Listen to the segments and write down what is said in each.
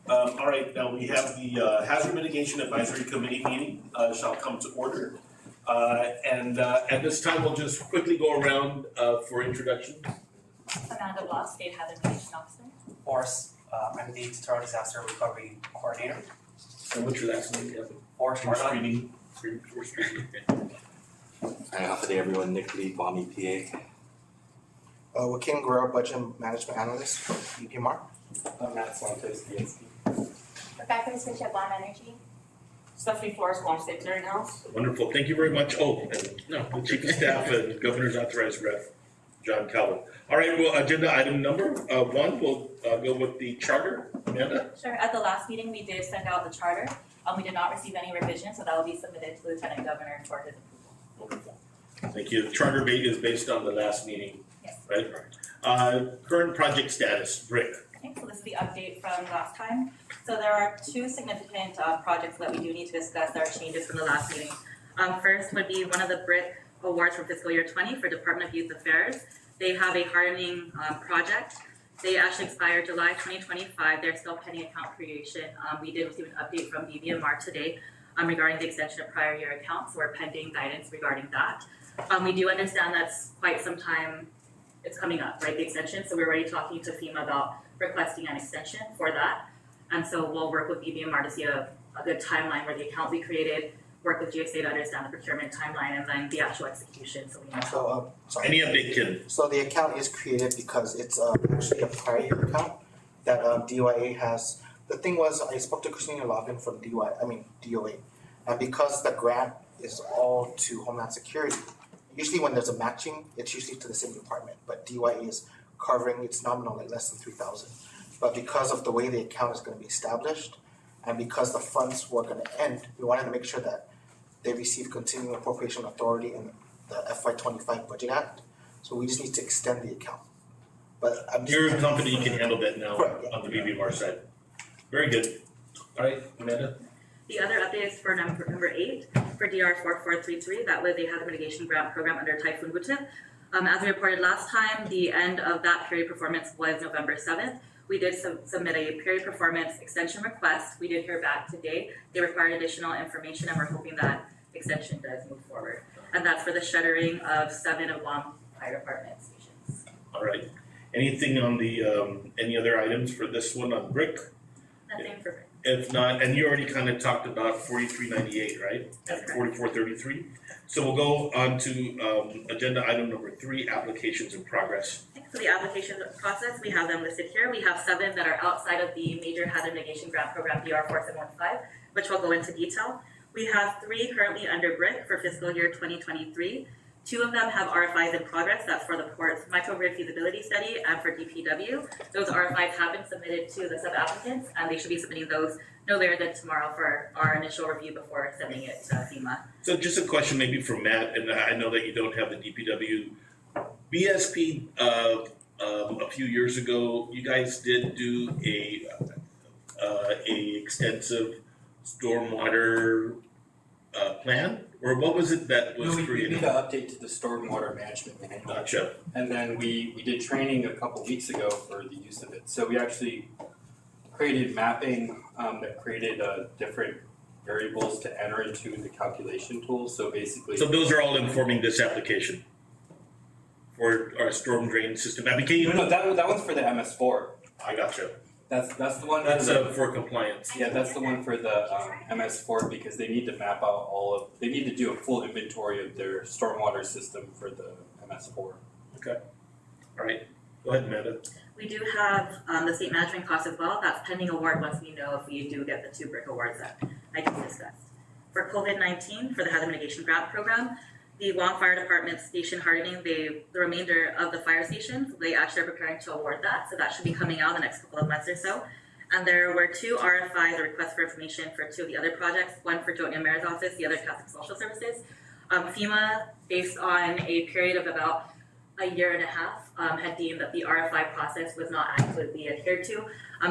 All right, now we have the Hazard Mitigation Advisory Committee meeting shall come to order. And at this time, we'll just quickly go around for introductions. Amanda Bloss, State Hazard Mitigation Officer. Forrest, I'm the Terror Disaster Recovery Coordinator. And what's your last name, Kevin? Forrest We're Martin. screening. We're screening. Hi, good day everyone, Nick Lee, Bommy PA. Joaquin Guerrero, Budget Management Analyst for BPMR. Matt Santos, DSP. Rebecca Switch at Bomb Energy. Stephanie Flores, Guam State Clearinghouse. Wonderful, thank you very much. Oh, and no, the Chief of Staff and Governor's Authorized Rep, John Calvin. All right, well, agenda item number 1, we'll go with the charter. Amanda? Sure, at the last meeting, we did send out the charter. We did not receive any revisions, so that will be submitted to the Lieutenant Governor for his approval. Wonderful. Thank you. The charter is based on the last meeting, Yes. right? Current project status, BRIC. Okay, so this is the update from last time. So there are 2 significant projects that we do need to discuss that are changes from the last meeting. First would be one of the BRIC awards for fiscal year 20 for Department of Youth Affairs. They have a hardening project. They actually expired July 2025. They're still pending account creation. We did receive an update from BBMR today regarding the extension of prior year accounts. So we're pending guidance regarding that. We do understand that's quite some time. It's coming up, right, the extension. So we're already talking to FEMA about requesting an extension for that. And so we'll work with BBMR to see a good timeline where the account will be created, work with GSA to understand the procurement timeline, and then the actual execution. So we know. Sorry. Any update, Ken? So the account is created because it's actually a prior year account that DYA has. The thing was, I spoke to Christina Logan from DOA, and because the grant is all to Homeland Security, usually when there's a matching, it's usually to the same department, but DYA is covering its nominal like less than $3,000. But because of the way the account is going to be established, and because the funds were going to end, we wanted to make sure that they receive continuing appropriation authority in the FY25 Budget Act. So we just need to extend the account. But You're confident you can handle that now Correct, yeah. on the BBMR side. Very good. All right, Amanda? The other update is for number 8 for DR 4433. That was a hazard mitigation grant program under Typhoon Wuta. As we reported last time, the end of that period performance was November 7th. We did submit a period performance extension request. We did hear back today. They required additional information, and we're hoping that extension does move forward. And that's for the shuttering of 7 of Guam Fire Department stations. All right. Anything on the, any other items for this one on BRIC? Nothing for BRIC. If not, and you already kind of talked about 4398, right? That's correct. 4433. So we'll go on to agenda item number 3, applications in progress. So the application process, we have them listed here. We have 7 that are outside of the Major Hazard Mitigation Grant Program DR 4715, which we'll go into detail. We have 3 currently under BRIC for fiscal year 2023. 2 of them have RFIs in progress. That's for the port's microgrid feasibility study and for DPW. Those RFIs have been submitted to the sub-applicants, and they should be submitting those no later than tomorrow for our initial review before sending it to FEMA. So just a question maybe for Matt, and I know that you don't have the DPW. BSP, a few years ago, you guys did do a extensive stormwater plan? Or what was it that was We created? did an update to the stormwater management manual. Gotcha. And then we did training a couple weeks ago for the use of it. So we actually created mapping that created different variables to enter into the calculation tool. So basically, So those are all informing this application for our storm drain system application? no, that one's for the MS4. I gotcha. That's the one. That's for compliance. Yeah, that's the one for the MS4 because they need to map out they need to do a full inventory of their stormwater system for the MS4. Okay. All right. Go ahead, Amanda. We do have the state management costs as well. That's pending award once we know if we do get the 2 BRIC awards that I just discussed. For COVID-19, for the Hazard Mitigation Grant Program, the Guam Fire Department station hardening, the remainder of the fire stations, they actually are preparing to award that. So that should be coming out in the next couple of months or so. And there were 2 RFIs, or requests for information, for 2 of the other projects, one for Joint Mayor's Office, the other Catholic Social Services. FEMA, based on a period of about a year and a half, had deemed that the RFI process was not adequately adhered to.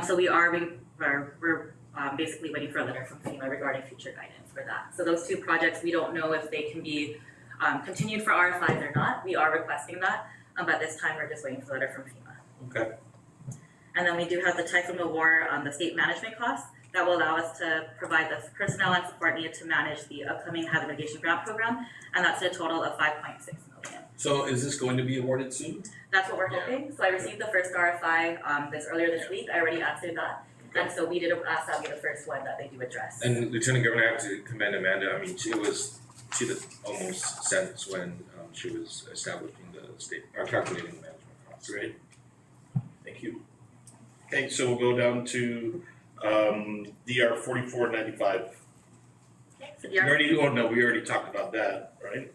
So we're basically waiting for a letter from FEMA regarding future guidance for that. So those 2 projects, we don't know if they can be continued for RFIs or not. We are requesting that. but this time we're just waiting for the letter from FEMA. Okay. And then we do have the typhoon award, the state management costs that will allow us to provide the personnel and support needed to manage the upcoming hazard mitigation grant program, and that's a total of 5.6 million. So is this going to be awarded soon? That's what we're hoping. So I received the first RFI earlier this week. I already answered that. And so we did ask that be the first one that they do address. And Lieutenant Governor, I have to commend Amanda. I mean, she did almost since when she was establishing the state, or calculating the management costs. Great. Thank you. Okay, so we'll go down to DR 4495. So We already talked about that, right?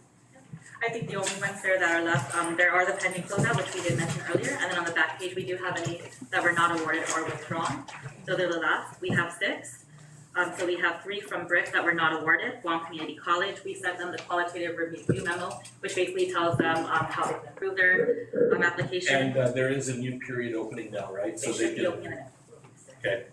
I think the only ones there that are left, there are the pending closeout, which we did mention earlier, and then on the back page, we do have any that were not awarded or withdrawn. So they're the last. We have 6. So we have 3 from BRIC that were not awarded. Guam Community College, we sent them the qualitative review memo, which basically tells them how they can improve their application. And there is a new period opening now, right? They should be open in the next couple of weeks. Okay.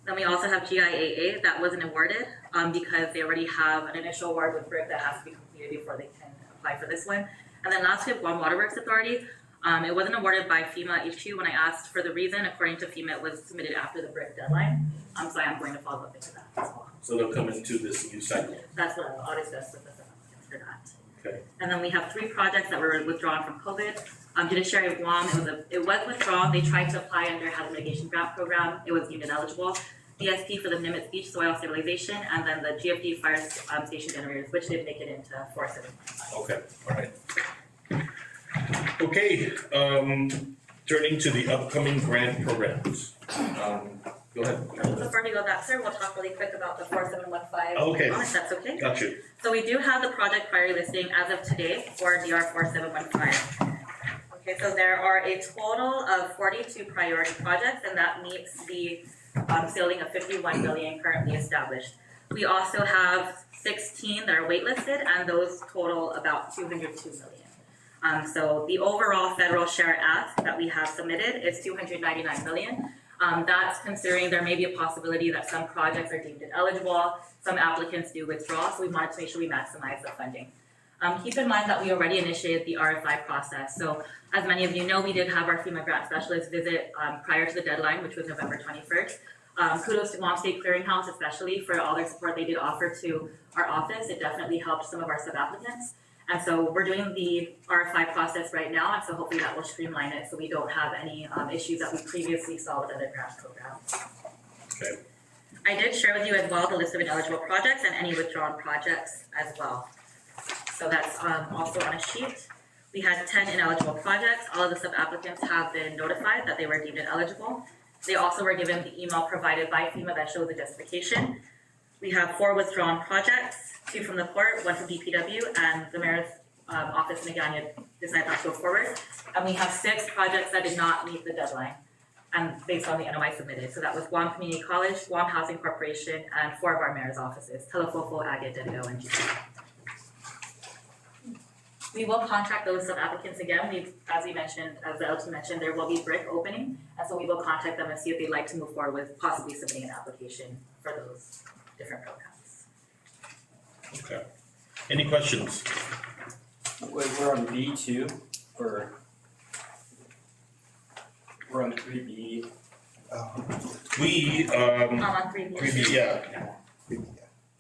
Then we also have GIAA that wasn't awarded because they already have an initial award with BRIC that has to be completed before they can apply for this one. And then last we have Guam Waterworks Authority. It wasn't awarded by FEMA issue when I asked for the reason. According to FEMA, it was submitted after the BRIC deadline. So I am going to follow up into that as well. So they'll come into this new cycle. That's what I'll discuss with the applicants for that. Okay. And then we have 3 projects that were withdrawn from COVID. Judiciary of Guam, it was withdrawn. They tried to apply under hazard mitigation grant program. It was deemed ineligible. DSP for the Nimitz Beach soil stabilization, and then the GFD fire station generators, which did make it into 4715. Okay, all right. Okay, turning to the upcoming grant programs. Go ahead. Before we go back, sir, we'll talk really quick about the 4715. Okay. If that's okay. Got you. So we do have the project priority listing as of today for DR 4715. Okay, so there are a total of 42 priority projects, and that meets the ceiling of 51 million currently established. We also have 16 that are waitlisted, and those total about 202 million. So the overall federal share ask that we have submitted is 299 million. That's considering there may be a possibility that some projects are deemed ineligible, some applicants do withdraw, so we wanted to make sure we maximize the funding. Keep in mind that we already initiated the RFI process. So as many of you know, we did have our FEMA grant specialist visit prior to the deadline, which was November 21st. Kudos to Guam State Clearinghouse, especially for all their support they did offer to our office. It definitely helped some of our sub-applicants. And so we're doing the RFI process right now, and so hopefully that will streamline it so we don't have any issues that we previously saw with other grant programs. Okay. I did share with you as well the list of ineligible projects and any withdrawn projects as well. So that's also on a sheet. We had 10 ineligible projects. All of the sub-applicants have been notified that they were deemed ineligible. They also were given the email provided by FEMA that shows the justification. We have 4 withdrawn projects, 2 from the court, 1 from DPW, and the mayor's office in Naganya decided not to go forward. And we have 6 projects that did not meet the deadline, and based on the NOI submitted. So that was Guam Community College, Guam Housing Corporation, and 4 of our mayor's offices, Telefofo, Agate, Dededo, and GP. We will contact those sub-applicants again. As we mentioned, as the LT mentioned, there will be BRIC opening, and so we will contact them and see if they'd like to move forward with possibly submitting an application for those different programs. Okay. Any questions? We're on B2 or we're on 3B. We, On 3B. 3B, yeah.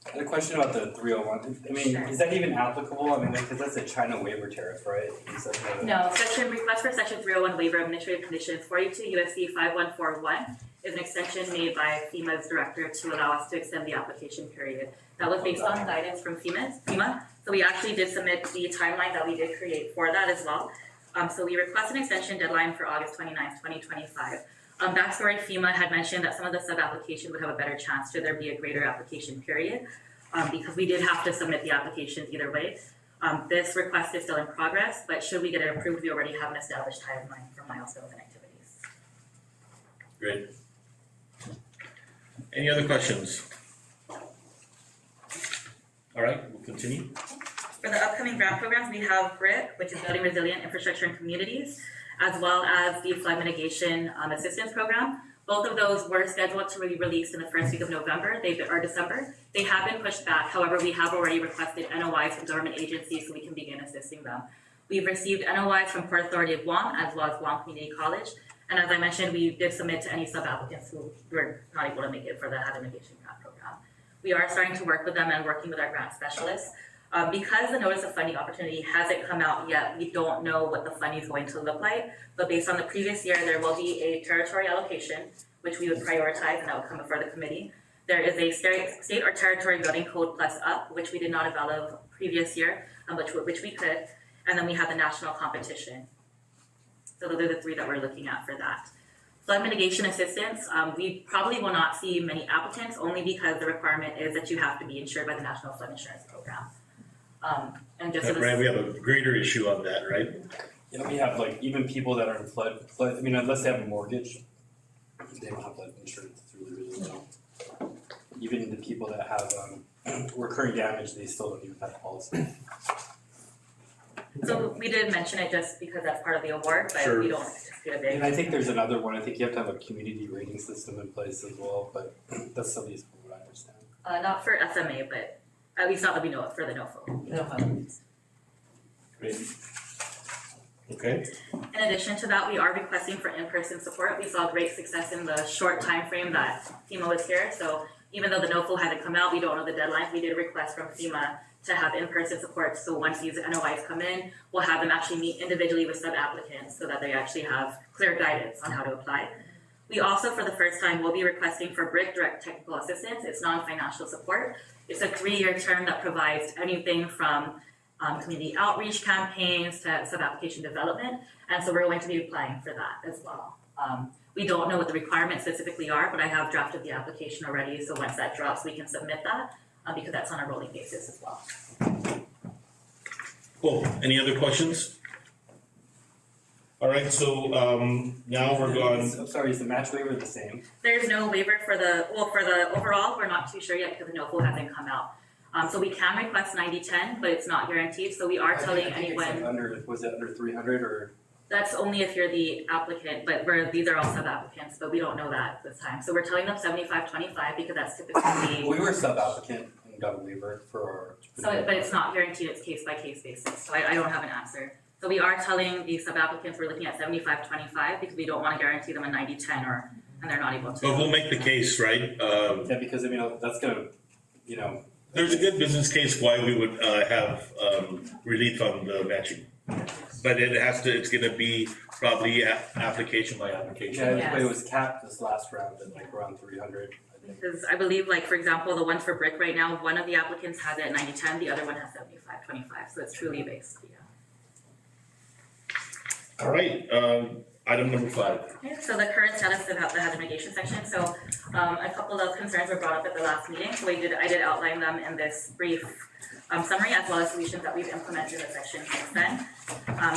I had a question about the 301. I mean, Sure. is that even applicable? I mean, because that's a China waiver tariff, right? Is that No, request for section 301 waiver of administrative conditions 42 USC 5141 is an extension made by FEMA's director to allow us to extend the application period. That was based on guidance from FEMA. So we actually did submit the timeline that we did create for that as well. So we request an extension deadline for August 29th, 2025. Backstory, FEMA had mentioned that some of the sub-application would have a better chance should there be a greater application period, because we did have to submit the applications either way. This request is still in progress, but should we get it approved, we already have an established timeline for milestones and activities. Great. Any other questions? All right, we'll continue. For the upcoming grant programs, we have BRIC, which is Building Resilient Infrastructure in Communities, as well as the Flood Mitigation Assistance Program. Both of those were scheduled to be released in the first week of November, or December. They have been pushed back. However, we have already requested NOIs from government agencies so we can begin assisting them. We've received NOIs from Port Authority of Guam as well as Guam Community College. And as I mentioned, we did submit to any sub-applicants who were not able to make it for the hazard mitigation grant program. We are starting to work with them and working with our grant specialists. Because the notice of funding opportunity hasn't come out yet, we don't know what the funding is going to look like. But based on the previous year, there will be a territory allocation, which we would prioritize, and that would come before the committee. There is a state or territory building code plus up, which we did not avail of previous year, which we could. And then we have the national competition. So those are the three that we're looking at for that. Flood mitigation assistance, we probably will not see many applicants only because the requirement is that you have to be insured by the National Flood Insurance Program. And just Brad, we have a greater issue on that, right? Yeah, we have like even people that are in flood, I mean, unless they have a mortgage, they don't have flood insurance, it's really low. Even the people that have recurring damage, they still don't even have policy. So we did mention it just because that's part of the award, but Sure. we don't anticipate a big. And I think there's another one, I think you have to have a community rating system in place as well, but that's at least from what I understand. Not for SMA, but at least not that we know of for the NOFO. Great. Okay. In addition to that, we are requesting for in-person support. We saw great success in the short time frame that FEMA was here. So even though the NOFO hasn't come out, we don't know the deadline. We did request from FEMA to have in-person support. So once these NOIs come in, we'll have them actually meet individually with sub-applicants so that they actually have clear guidance on how to apply. We also, for the first time, will be requesting for BRIC direct technical assistance. It's non-financial support. It's a 3-year term that provides anything from community outreach campaigns to sub-application development. And so we're going to be applying for that as well. We don't know what the requirements specifically are, but I have drafted the application already. So once that drops, we can submit that because that's on a rolling basis as well. Cool. Any other questions? All right, so now we're going. I'm sorry, is the match waiver the same? There's no waiver for the overall, we're not too sure yet because the NOFO hasn't come out. So we can request 90-10, but it's not guaranteed. So we are telling I think anyone. it's like under, was it under 300 or? That's only if you're the applicant, but these are all sub-applicants, but we don't know that this time. So we're telling them 75-25 because that's typically. We were sub-applicant and got a waiver for our. So, but it's not guaranteed, it's case by case basis, so I don't have an answer. So we are telling the sub-applicants we're looking at 75-25 because we don't want to guarantee them a 90-10 and they're not able to. But we'll make the case, right? Yeah, because I mean, that's gonna, you know. There's a good business case why we would have relief on the matching. But it's gonna be probably application by application. Yeah, it was capped this last round at like around 300, I think. Because I believe, like, for example, the one for BRIC right now, one of the applicants has it at 90-10, the other one has 75-25, so it's truly based, yeah. All right, item number 5. Okay, so the current status of the hazard mitigation section. So a couple of concerns were brought up at the last meeting. So I did outline them in this brief summary as well as solutions that we've implemented in the section since then.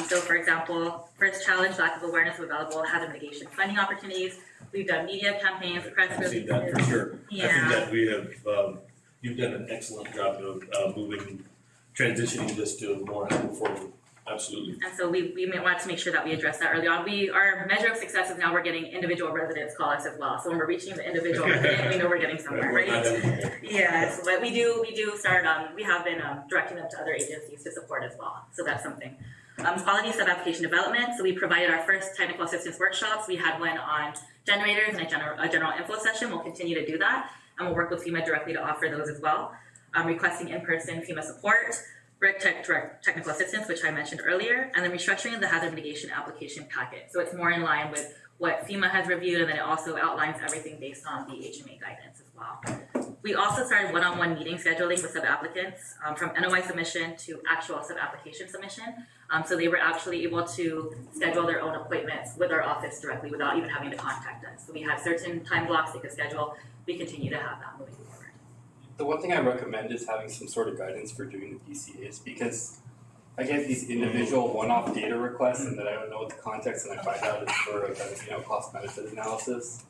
So for example, first challenge, lack of awareness of available hazard mitigation funding opportunities. We've done media campaigns, press I've seen releases. that for sure. Yeah. I think that we have, you've done an excellent job of transitioning this to a more forward. Absolutely. And so we wanted to make sure that we address that early on. Our measure of success is now we're getting individual residents call us as well. So when we're reaching the individual resident, we know we're getting somewhere, right? Yes, but we do start, we have been directing them to other agencies to support as well. So that's something. Quality sub-application development. So we provided our first technical assistance workshops. We had one on generators and a general info session. We'll continue to do that. And we'll work with FEMA directly to offer those as well. Requesting in-person FEMA support. BRIC direct technical assistance, which I mentioned earlier, and then restructuring of the hazard mitigation application packet. So it's more in line with what FEMA has reviewed, and then it also outlines everything based on the HMA guidance as well. We also started one-on-one meeting scheduling with sub-applicants from NOI submission to actual sub-application submission. So they were actually able to schedule their own appointments with our office directly without even having to contact us. So we had certain time blocks they could schedule. We continue to have that moving forward. The one thing I recommend is having some sort of guidance for doing the BCAs because I get these individual one-off data requests and then I don't know what the context and I find out it's for a kind of cost benefit analysis.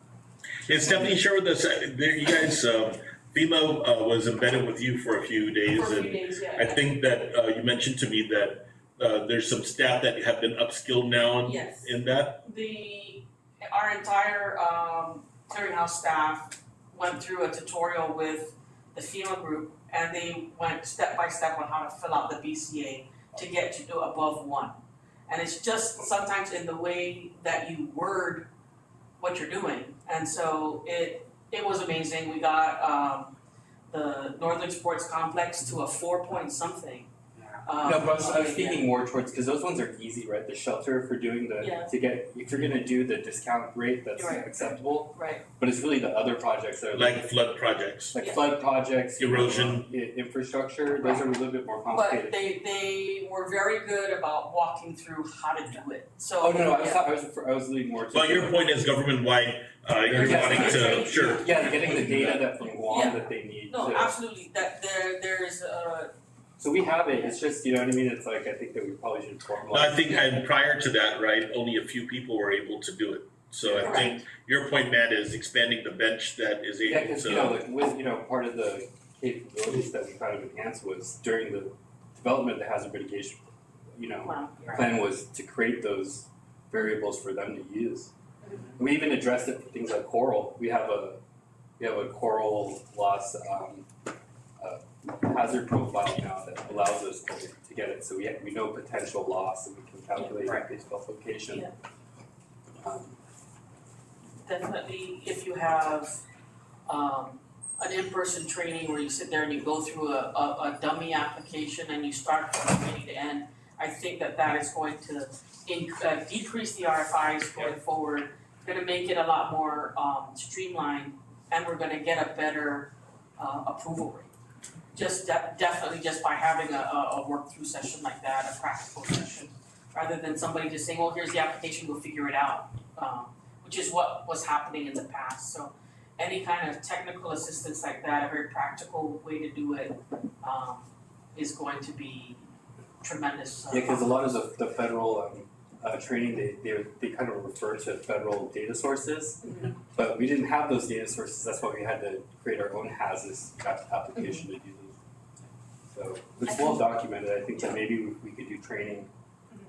Yeah, Stephanie, share with us, you guys, FEMA was embedded with you for a few days. Yeah. I think that you mentioned to me that there's some staff that have been upskilled now Yes. in that. Our entire clearinghouse staff went through a tutorial with the FEMA group and they went step by step on how to fill out the BCA. to get to above 1. And it's just sometimes in the way that you word what you're doing. And so it was amazing. We got the Northern Sports Complex to a 4 point something. No, but I was speaking more towards, because those ones are easy, right? The shelter for doing Yeah. to get, if you're gonna do the discount rate, that's Right. acceptable. Right. But it's really the other projects that are Like flood projects. like Yeah. flood projects, Erosion. Infrastructure, those are a little bit more But complicated. they were very good about walking through how to do it. So Oh, no, yeah. I was leaning more to. Well, your point is government-wide, you're Yeah. wanting to, sure. Yeah, getting the data that from Guam Yeah. that they need No, to. absolutely. That there's So we have it, it's just, you know what I mean, it's like, I think that we probably should formalize. No, I think, and prior to that, right, only a few people were able to do it. So I think your point, Matt, is expanding the bench that is Yeah, able because, you know, to. like with, you know, part of the capabilities that we kind of enhanced was during the development of the hazard mitigation, you know, wow. plan was to create those variables for them to use. We even addressed it for things like coral. We have a coral loss hazard profile now that allows us to get it. So we know potential loss and we can calculate it based off location. Yeah. Definitely, if you have an in-person training where you sit there and you go through a dummy application and you start from beginning to end, I think that is going to decrease the RFIs going forward, gonna make it a lot more streamlined, and we're gonna get a better approval rate. Just definitely just by having a work-through session like that, a practical session, rather than somebody just saying, well, here's the application, go figure it out, which is what was happening in the past. So any kind of technical assistance like that, a very practical way to do it, is going to be tremendous. Yeah, because a lot of the federal training, they kind of refer to federal data sources, but we didn't have those data sources. That's why we had to create our own HAZIS application to do those. So it's well documented. I think that maybe we could do training.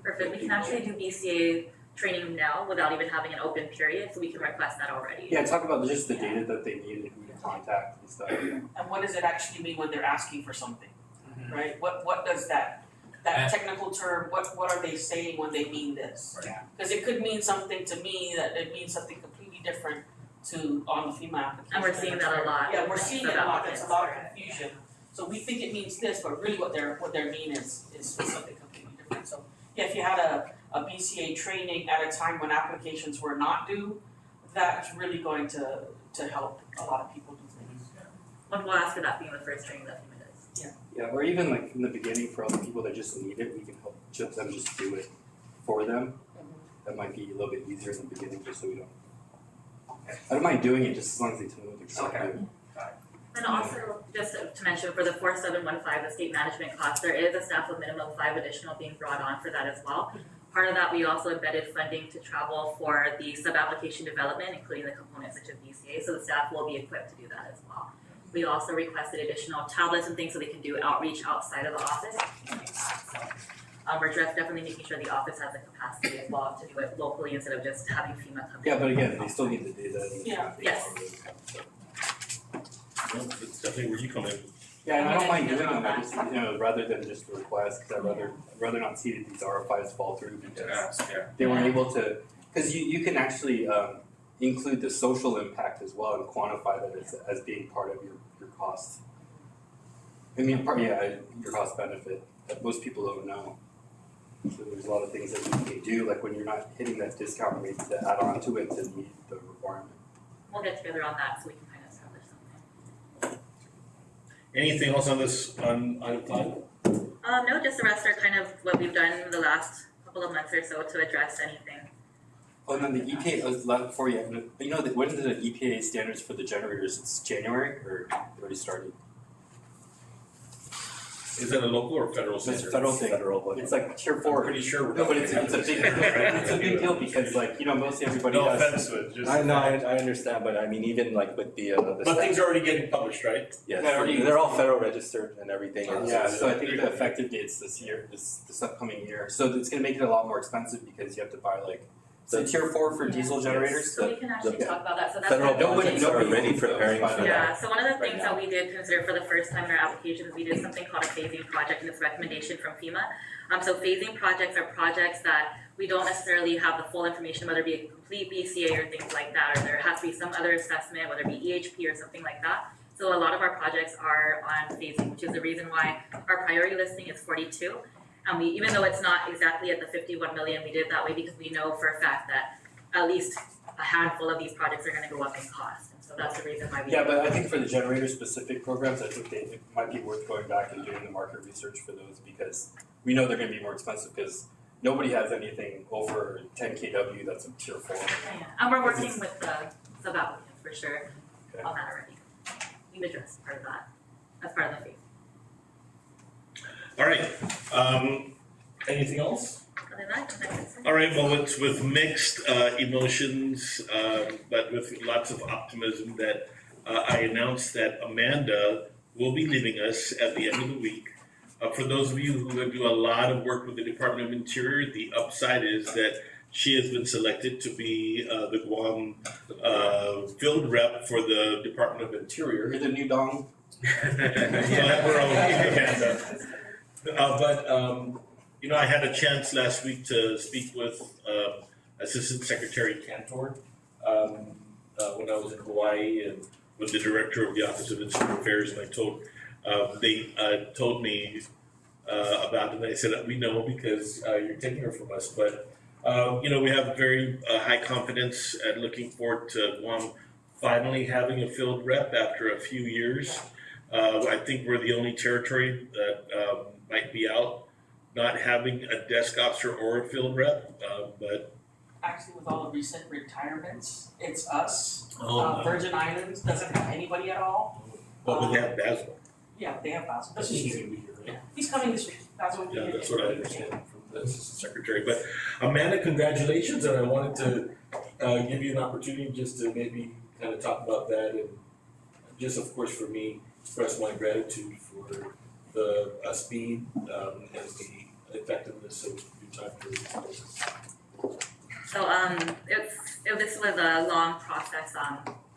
Perfect, we can actually do BCA training now without even having an open period, so we can request that already. Yeah, talk about just the data that they need and who to contact and stuff. And what does it actually mean when they're asking for something, right? What does that technical term, what are they saying when they mean this? Yeah. Because it could mean something to me that it means something completely different to on the FEMA application. And we're seeing that a lot. Yeah, we're seeing it a lot, there's a lot of Correct. confusion. So we think it means this, but really what their mean is something completely different. So yeah, if you had a BCA training at a time when applications were not due, that's really going to help a lot of people do things. One will ask for that being the first training that FEMA does. Yeah, or even like from the beginning for all the people that just need it, we can help them just do it for them. That might be a little bit easier in the beginning, just so we don't. I don't mind doing it just as long as they tell me what they're trying to do. And also, just to mention, for the 4715, the state management cost, there is a staff of minimum 5 additional being brought on for that as well. Part of that, we also embedded funding to travel for the sub-application development, including the components such as BCA, so the staff will be equipped to do that as well. We also requested additional tablets and things so they can do outreach outside of the office. So, we're definitely making sure the office has the capacity as well to do it locally instead of just having FEMA come in. Yeah, but again, they still need the data. Yeah. Yes. Well, it's definitely where you come in. Yeah, and I don't mind doing them, I just, rather than just the request, because I'd rather not see these RFIs fall through because they weren't able to, because you can actually include the social impact as well and quantify that as being part of your cost. I mean, your cost benefit that most people don't know. So there's a lot of things that you can do, like when you're not hitting that discount rate to add on to it to meet the requirement. We'll get together on that so we can kind of establish something. Anything else on this, on item 5? No, just the rest are kind of what we've done in the last couple of months or so to address anything. Oh, and then the EPA, before you, when did the EPA standards for the generators, it's January, or it already started? Is that a local or federal It's standard? a federal thing. It's like tier I'm 4. pretty sure we're No, not but gonna it's have a this. big, it's a big deal because most everybody No has. offense to it, just. I know, I understand, but I mean, even like with the But things are already getting published, right? yes, Yeah, already- they're all federal registered and everything. It's Yeah, just- so I think the effective date's this year, this upcoming year. So it's gonna make it a lot more expensive because you have to buy like So tier 4 for diesel generators, So we can actually talk about that, so that's. Federal what- projects are already preparing for that. Yeah, so one of the Right things now. that we did consider for the first time in our application is we did something called a phasing project, and it's a recommendation from FEMA. So phasing projects are projects that we don't necessarily have the full information, whether it be a complete BCA or things like that, or there has to be some other assessment, whether it be EHP or something like that. So a lot of our projects are on phasing, which is the reason why our priority listing is 42. Even though it's not exactly at the 51 million, we did that way because we know for a fact that at least a handful of these projects are gonna go up in cost, and so that's the reason why we. Yeah, but I think for the generator specific programs, I think it might be worth going back and doing the market research for those because we know they're gonna be more expensive because nobody has anything over 10 kW that's a tier 4. Yeah, and we're working with the sub-applicants for sure Okay. on that already. We've addressed part of that, as part of the phase. Alright, anything else? Other than that, that's it. Alright, well, it's with mixed emotions, but with lots of optimism that I announced that Amanda will be leaving us at the end of the week. For those of you who do a lot of work with the Department of Interior, the upside is that she has been selected to be the Guam field rep for the Department of Interior. You're the new dong. Yeah, we're all Amanda. But you know, I had a chance last week to speak with Assistant Secretary Cantor when I was in Hawaii and with the Director of the Office of Institute Affairs, and I told they told me about it, and I said, we know because you're taking her from us, but you know, we have very high confidence and looking forward to Guam finally having a field rep after a few years. I think we're the only territory that might be out not having a desk officer or a field rep, but Actually, with all the recent retirements, it's us. no. Virgin Islands doesn't have anybody at all. But we have Basil. Yeah, they have Basil. This He's is gonna be here, right? he's coming this week. That's what we Yeah, did. that's what I understand from the Assistant Secretary. But Amanda, congratulations, and I wanted to give you an opportunity just to maybe kind of talk about that and just, of course, for me, express my gratitude for the speed and the effectiveness of your time for So this was a long process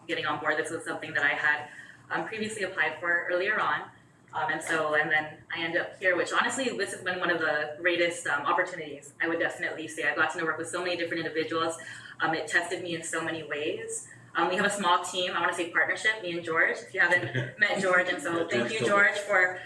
getting on board. This was something that I had previously applied for earlier on. And then I ended up here, which honestly, this has been one of the greatest opportunities, I would definitely say. I got to work with so many different individuals. It tested me in so many ways. We have a small team, I want to say partnership, me and George, if you haven't met George. And so thank you, George, for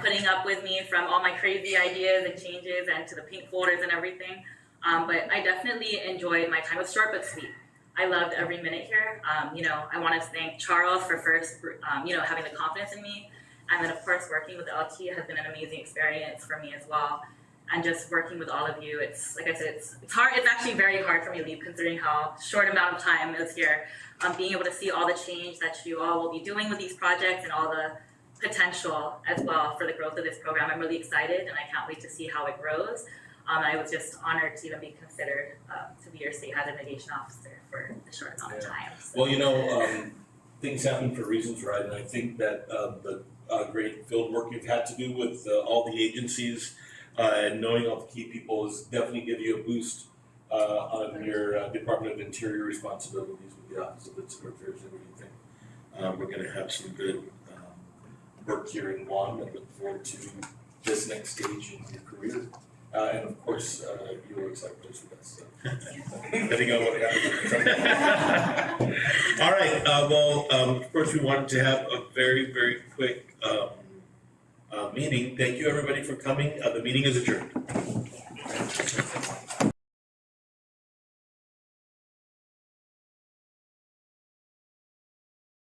putting up with me from all my crazy ideas and changes and to the pink folders and everything. But I definitely enjoyed my time. It was short but sweet. I loved every minute here. You know, I want to thank Charles for first, you know, having the confidence in me. And then, of course, working with LT has been an amazing experience for me as well. And just working with all of you, it's, like I said, it's hard. It's actually very hard for me to leave considering how short amount of time is here. Being able to see all the change that you all will be doing with these projects and all the potential as well for the growth of this program. I'm really excited and I can't wait to see how it grows. I was just honored to even be considered to be your state hazard mitigation officer for a short amount of time. So. Well, you know, things happen for reasons, right? And I think that the great field work you've had to do with all the agencies and knowing all the key people is definitely give you a boost on your Department of Interior responsibilities with the Office of Institute Affairs and everything. We're going to have some good work here in Guam and look forward to this next stage in your career. And of course, you were excited to with us. So. Depending on what happens. All right. Well, of course, we wanted to have a very, very quick meeting. Thank you, everybody, for coming. The meeting is adjourned.